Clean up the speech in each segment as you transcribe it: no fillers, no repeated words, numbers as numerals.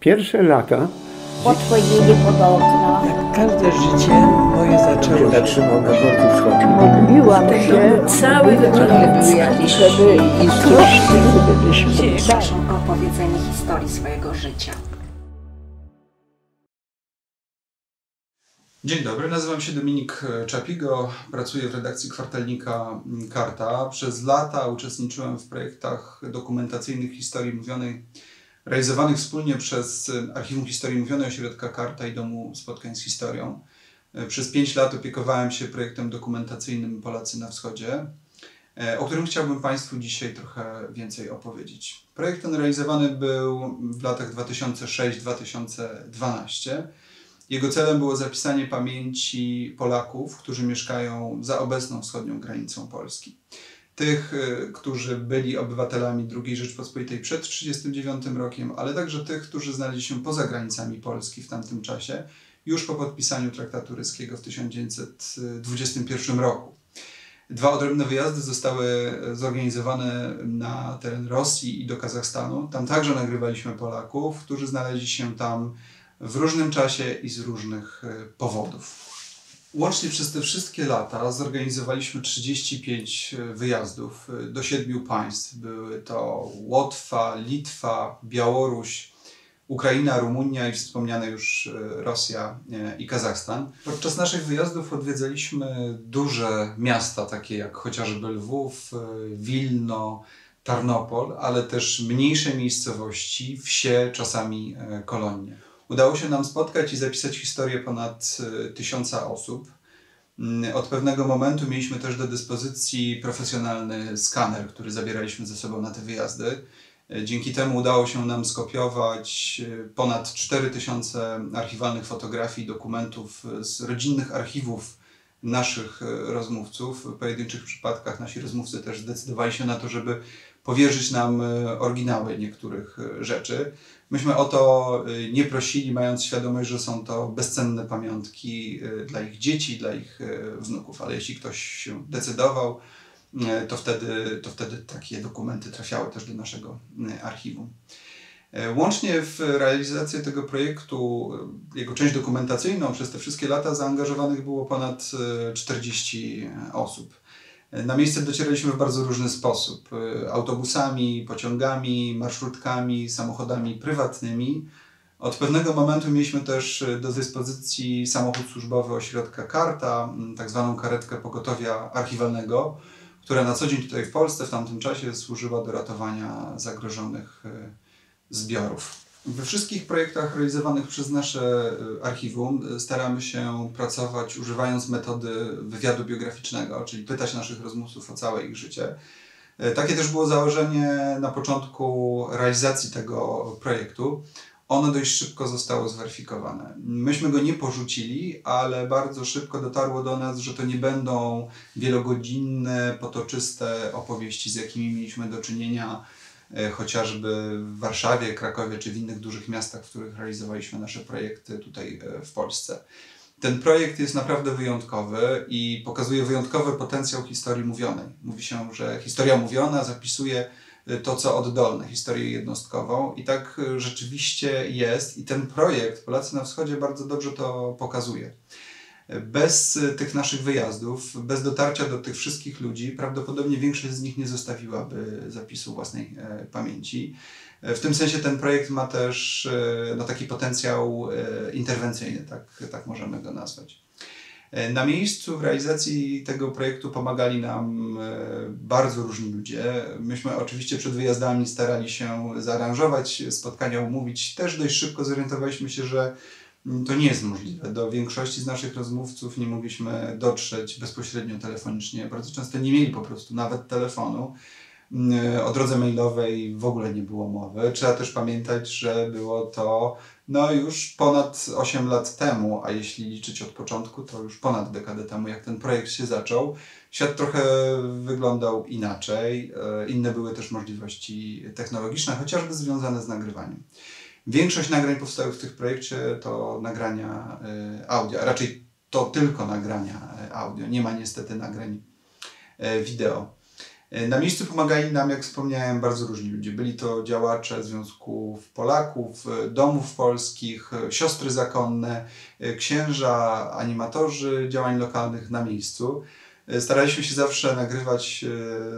Pierwsze lata Podchodzili pod okna. Jak każde życie moje zaczęło się. zatrzymał na dworcu wschodnim. Modliłam się, Cały wieczorem były jakieś żeby Proszę o opowiedzenie historii swojego życia. Dzień dobry, nazywam się Dominik Czapigo, pracuję w redakcji kwartalnika Karta. Przez lata uczestniczyłem w projektach dokumentacyjnych historii mówionej realizowanych wspólnie przez Archiwum Historii Mówionej Ośrodka Karta i Domu Spotkań z Historią. Przez 5 lat opiekowałem się projektem dokumentacyjnym Polacy na Wschodzie, o którym chciałbym Państwu dzisiaj trochę więcej opowiedzieć. Projekt ten realizowany był w latach 2006-2012. Jego celem było zapisanie pamięci Polaków, którzy mieszkają za obecną wschodnią granicą Polski. Tych, którzy byli obywatelami II Rzeczpospolitej przed 1939 rokiem, ale także tych, którzy znaleźli się poza granicami Polski w tamtym czasie, już po podpisaniu traktatu ryskiego w 1921 roku. 2 odrębne wyjazdy zostały zorganizowane na teren Rosji i do Kazachstanu. Tam także nagrywaliśmy Polaków, którzy znaleźli się tam w różnym czasie i z różnych powodów. Łącznie przez te wszystkie lata zorganizowaliśmy 35 wyjazdów do 7 państw. Były to Łotwa, Litwa, Białoruś, Ukraina, Rumunia i wspomniane już Rosja i Kazachstan. Podczas naszych wyjazdów odwiedzaliśmy duże miasta, takie jak chociażby Lwów, Wilno, Tarnopol, ale też mniejsze miejscowości, wsie, czasami kolonie. Udało się nam spotkać i zapisać historię ponad 1000 osób. Od pewnego momentu mieliśmy też do dyspozycji profesjonalny skaner, który zabieraliśmy ze sobą na te wyjazdy. Dzięki temu udało się nam skopiować ponad 4000 archiwalnych fotografii, dokumentów z rodzinnych archiwów naszych rozmówców. W pojedynczych przypadkach nasi rozmówcy też zdecydowali się na to, żeby powierzyć nam oryginały niektórych rzeczy. Myśmy o to nie prosili, mając świadomość, że są to bezcenne pamiątki dla ich dzieci, dla ich wnuków, ale jeśli ktoś się decydował, to wtedy takie dokumenty trafiały też do naszego archiwum. Łącznie w realizację tego projektu, jego część dokumentacyjną, przez te wszystkie lata zaangażowanych było ponad 40 osób. Na miejsce docieraliśmy w bardzo różny sposób. Autobusami, pociągami, marszrutkami, samochodami prywatnymi. Od pewnego momentu mieliśmy też do dyspozycji samochód służbowy ośrodka Karta, tak zwaną karetkę pogotowia archiwalnego, która na co dzień tutaj w Polsce w tamtym czasie służyła do ratowania zagrożonych zbiorów. We wszystkich projektach realizowanych przez nasze archiwum staramy się pracować używając metody wywiadu biograficznego, czyli pytać naszych rozmówców o całe ich życie. Takie też było założenie na początku realizacji tego projektu. Ono dość szybko zostało zweryfikowane. Myśmy go nie porzucili, ale bardzo szybko dotarło do nas, że to nie będą wielogodzinne, potoczyste opowieści, z jakimi mieliśmy do czynienia chociażby w Warszawie, Krakowie czy w innych dużych miastach, w których realizowaliśmy nasze projekty tutaj w Polsce. Ten projekt jest naprawdę wyjątkowy i pokazuje wyjątkowy potencjał historii mówionej. Mówi się, że historia mówiona zapisuje to, co oddolne, historię jednostkową i tak rzeczywiście jest i ten projekt Polacy na Wschodzie bardzo dobrze to pokazuje. Bez tych naszych wyjazdów, bez dotarcia do tych wszystkich ludzi, prawdopodobnie większość z nich nie zostawiłaby zapisu własnej pamięci. W tym sensie ten projekt ma też taki potencjał interwencyjny, tak możemy go nazwać. Na miejscu w realizacji tego projektu pomagali nam bardzo różni ludzie. Myśmy oczywiście przed wyjazdami starali się zaaranżować spotkania, umówić. Też dość szybko zorientowaliśmy się, że to nie jest możliwe. Do większości z naszych rozmówców nie mogliśmy dotrzeć bezpośrednio telefonicznie. Bardzo często nie mieli po prostu nawet telefonu. O drodze mailowej w ogóle nie było mowy. Trzeba też pamiętać, że było to już ponad 8 lat temu, a jeśli liczyć od początku, to już ponad dekadę temu, jak ten projekt się zaczął. Świat trochę wyglądał inaczej. Inne były też możliwości technologiczne, chociażby związane z nagrywaniem. Większość nagrań powstałych w tym projekcie to nagrania audio, a raczej to tylko nagrania audio. Nie ma niestety nagrań wideo. Na miejscu pomagali nam, jak wspomniałem, bardzo różni ludzie. Byli to działacze Związków Polaków, Domów Polskich, siostry zakonne, księża, animatorzy działań lokalnych na miejscu. Staraliśmy się zawsze nagrywać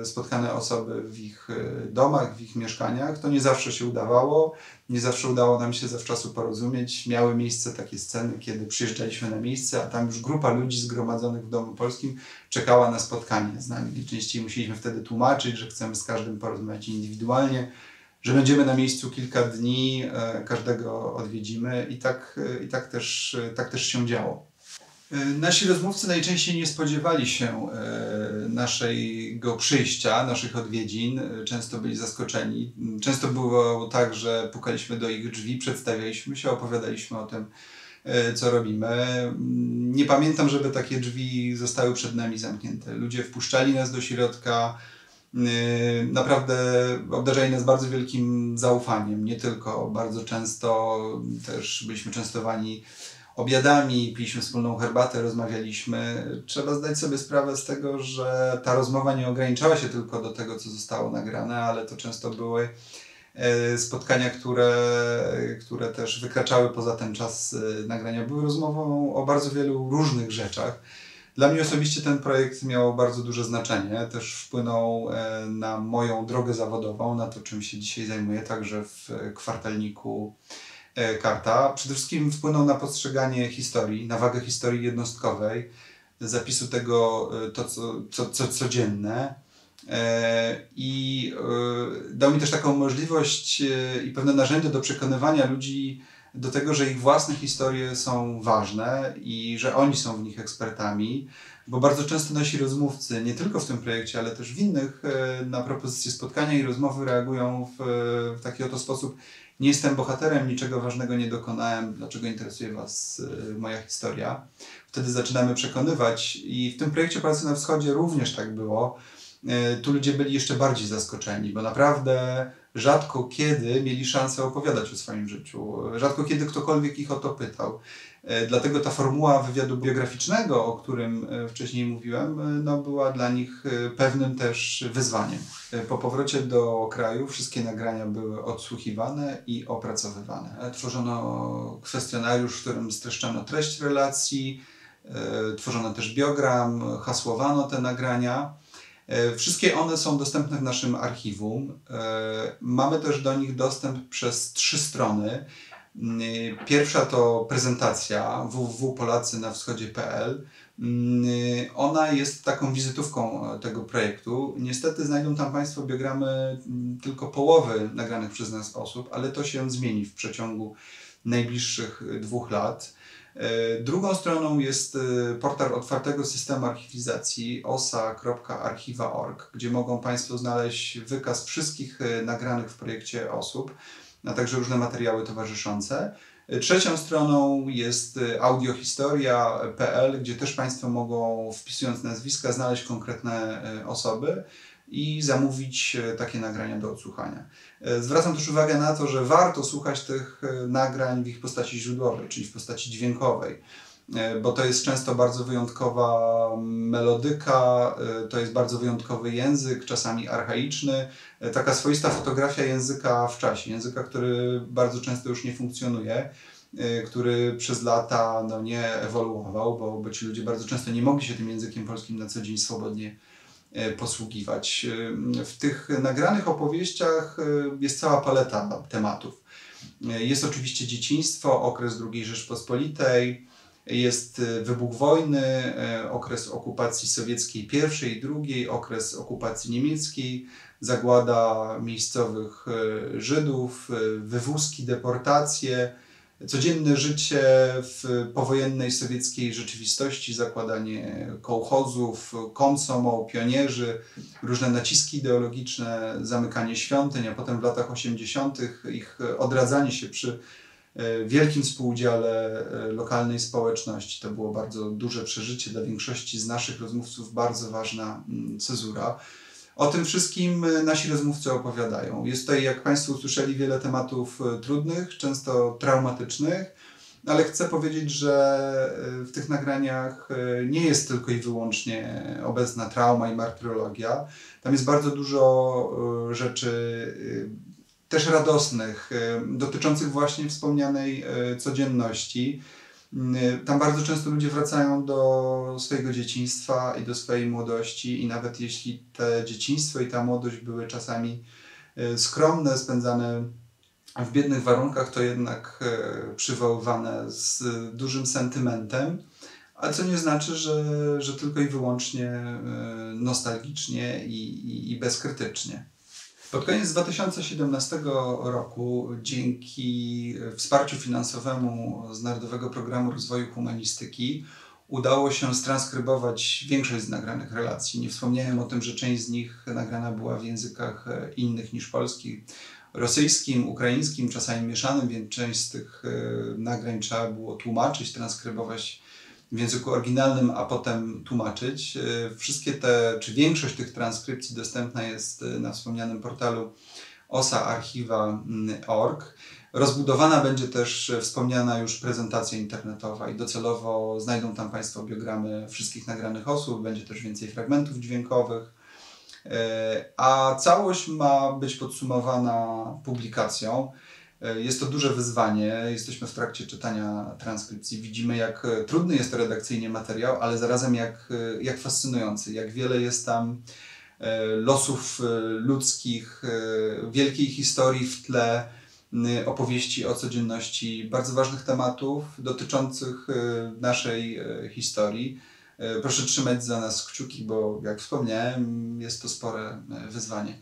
spotkane osoby w ich domach, w ich mieszkaniach. To nie zawsze się udawało, nie zawsze udało nam się zawczasu porozumieć. Miały miejsce takie sceny, kiedy przyjeżdżaliśmy na miejsce, a tam już grupa ludzi zgromadzonych w Domu Polskim czekała na spotkanie z nami. Najczęściej musieliśmy wtedy tłumaczyć, że chcemy z każdym porozmawiać indywidualnie, że będziemy na miejscu kilka dni, każdego odwiedzimy i tak też się działo. Nasi rozmówcy najczęściej nie spodziewali się naszego przyjścia, naszych odwiedzin. Często byli zaskoczeni. Często było tak, że pukaliśmy do ich drzwi, przedstawialiśmy się, opowiadaliśmy o tym, co robimy. Nie pamiętam, żeby takie drzwi zostały przed nami zamknięte. Ludzie wpuszczali nas do środka, naprawdę obdarzali nas bardzo wielkim zaufaniem. Nie tylko, bardzo często też byliśmy częstowani obiadami, piliśmy wspólną herbatę, rozmawialiśmy. Trzeba zdać sobie sprawę z tego, że ta rozmowa nie ograniczała się tylko do tego, co zostało nagrane, ale to często były spotkania, które też wykraczały poza ten czas nagrania. Były rozmową o bardzo wielu różnych rzeczach. Dla mnie osobiście ten projekt miał bardzo duże znaczenie. Też wpłynął na moją drogę zawodową, na to, czym się dzisiaj zajmuję, także w kwartalniku Karta. Przede wszystkim wpłynął na postrzeganie historii, na wagę historii jednostkowej, zapisu tego, co codzienne. I dał mi też taką możliwość i pewne narzędzie do przekonywania ludzi do tego, że ich własne historie są ważne i że oni są w nich ekspertami, bo bardzo często nasi rozmówcy, nie tylko w tym projekcie, ale też w innych, na propozycje spotkania i rozmowy reagują w taki oto sposób: nie jestem bohaterem, niczego ważnego nie dokonałem, dlaczego interesuje Was moja historia? Wtedy zaczynamy przekonywać i w tym projekcie Polacy na Wschodzie również tak było. Tu ludzie byli jeszcze bardziej zaskoczeni, bo naprawdę rzadko kiedy mieli szansę opowiadać o swoim życiu. Rzadko kiedy ktokolwiek ich o to pytał. Dlatego ta formuła wywiadu biograficznego, o którym wcześniej mówiłem, była dla nich pewnym też wyzwaniem. Po powrocie do kraju wszystkie nagrania były odsłuchiwane i opracowywane. Tworzono kwestionariusz, w którym streszczano treść relacji, tworzono też biogram, hasłowano te nagrania. Wszystkie one są dostępne w naszym archiwum. Mamy też do nich dostęp przez 3 strony. Pierwsza to prezentacja www.polacynawschodzie.pl. Ona jest taką wizytówką tego projektu. Niestety znajdą tam Państwo biogramy tylko połowy nagranych przez nas osób, ale to się zmieni w przeciągu najbliższych 2 lat. Drugą stroną jest portal otwartego systemu archiwizacji osa.archiwa.org, gdzie mogą Państwo znaleźć wykaz wszystkich nagranych w projekcie osób, a także różne materiały towarzyszące. Trzecią stroną jest audiohistoria.pl, gdzie też Państwo mogą, wpisując nazwiska, znaleźć konkretne osoby i zamówić takie nagrania do odsłuchania. Zwracam też uwagę na to, że warto słuchać tych nagrań w ich postaci źródłowej, czyli w postaci dźwiękowej, bo to jest często bardzo wyjątkowa melodyka, to jest bardzo wyjątkowy język, czasami archaiczny, taka swoista fotografia języka w czasie, języka, który bardzo często już nie funkcjonuje, który przez lata nie ewoluował, bo ci ludzie bardzo często nie mogli się tym językiem polskim na co dzień swobodnie posługiwać. W tych nagranych opowieściach jest cała paleta tematów. Jest oczywiście dzieciństwo, okres II Rzeczpospolitej, jest wybuch wojny, okres okupacji sowieckiej pierwszej i drugiej, okres okupacji niemieckiej, zagłada miejscowych Żydów, wywózki, deportacje, codzienne życie w powojennej sowieckiej rzeczywistości, zakładanie kołchozów, komsomol, pionierzy, różne naciski ideologiczne, zamykanie świątyń, a potem w latach 80. ich odradzanie się przy wielkim współudziale lokalnej społeczności. To było bardzo duże przeżycie dla większości z naszych rozmówców, bardzo ważna cezura. O tym wszystkim nasi rozmówcy opowiadają. Jest tutaj, jak Państwo usłyszeli, wiele tematów trudnych, często traumatycznych, ale chcę powiedzieć, że w tych nagraniach nie jest tylko i wyłącznie obecna trauma i martyrologia. Tam jest bardzo dużo rzeczy też radosnych, dotyczących właśnie wspomnianej codzienności. Tam bardzo często ludzie wracają do swojego dzieciństwa i do swojej młodości i nawet jeśli te dzieciństwo i ta młodość były czasami skromne, spędzane w biednych warunkach, to jednak przywoływane z dużym sentymentem, a co nie znaczy, że tylko i wyłącznie nostalgicznie i bezkrytycznie. Pod koniec 2017 roku dzięki wsparciu finansowemu z Narodowego Programu Rozwoju Humanistyki udało się transkrybować większość z nagranych relacji. Nie wspomniałem o tym, że część z nich nagrana była w językach innych niż polski, rosyjskim, ukraińskim, czasami mieszanym, więc część z tych nagrań trzeba było tłumaczyć, transkrybować w języku oryginalnym, a potem tłumaczyć. Wszystkie te, czy większość tych transkrypcji dostępna jest na wspomnianym portalu osaarchiwa.org. Rozbudowana będzie też wspomniana już prezentacja internetowa i docelowo znajdą tam Państwo biogramy wszystkich nagranych osób, będzie też więcej fragmentów dźwiękowych, a całość ma być podsumowana publikacją. Jest to duże wyzwanie, jesteśmy w trakcie czytania transkrypcji, widzimy jak trudny jest to redakcyjnie materiał, ale zarazem jak fascynujący, jak wiele jest tam losów ludzkich, wielkiej historii w tle, opowieści o codzienności, bardzo ważnych tematów dotyczących naszej historii. Proszę trzymać za nas kciuki, bo jak wspomniałem, jest to spore wyzwanie.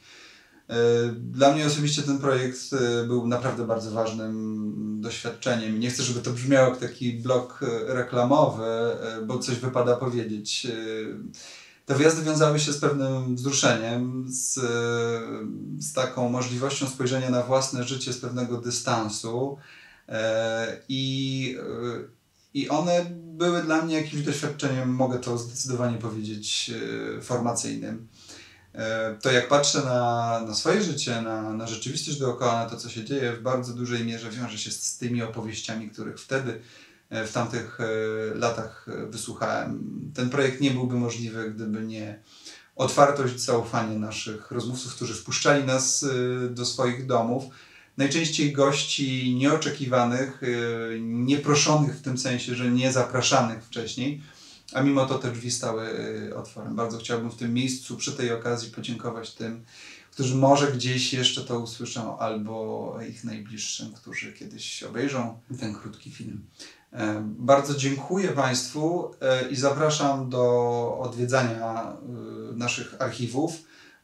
Dla mnie osobiście ten projekt był naprawdę bardzo ważnym doświadczeniem. Nie chcę, żeby to brzmiało jak taki blok reklamowy, bo coś wypada powiedzieć. Te wyjazdy wiązały się z pewnym wzruszeniem, z taką możliwością spojrzenia na własne życie z pewnego dystansu i one były dla mnie jakimś doświadczeniem, mogę to zdecydowanie powiedzieć, formacyjnym. To jak patrzę na swoje życie, na rzeczywistość dookoła, na to, co się dzieje, w bardzo dużej mierze wiąże się z tymi opowieściami, których wtedy, w tamtych latach wysłuchałem. Ten projekt nie byłby możliwy, gdyby nie otwartość, zaufanie naszych rozmówców, którzy wpuszczali nas do swoich domów. Najczęściej gości nieoczekiwanych, nieproszonych w tym sensie, że nie zapraszanych wcześniej, a mimo to te drzwi stały otworem. Bardzo chciałbym w tym miejscu, przy tej okazji podziękować tym, którzy może gdzieś jeszcze to usłyszą, albo ich najbliższym, którzy kiedyś obejrzą ten krótki film. Bardzo dziękuję Państwu i zapraszam do odwiedzania naszych archiwów,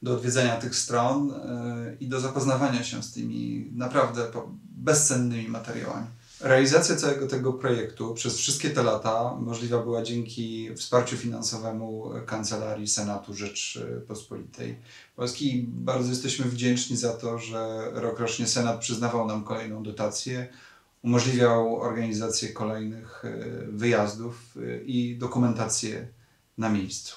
do odwiedzania tych stron i do zapoznawania się z tymi naprawdę bezcennymi materiałami. Realizacja całego tego projektu przez wszystkie te lata możliwa była dzięki wsparciu finansowemu Kancelarii Senatu Rzeczypospolitej Polskiej. Bardzo jesteśmy wdzięczni za to, że rokrocznie Senat przyznawał nam kolejną dotację, umożliwiał organizację kolejnych wyjazdów i dokumentację na miejscu.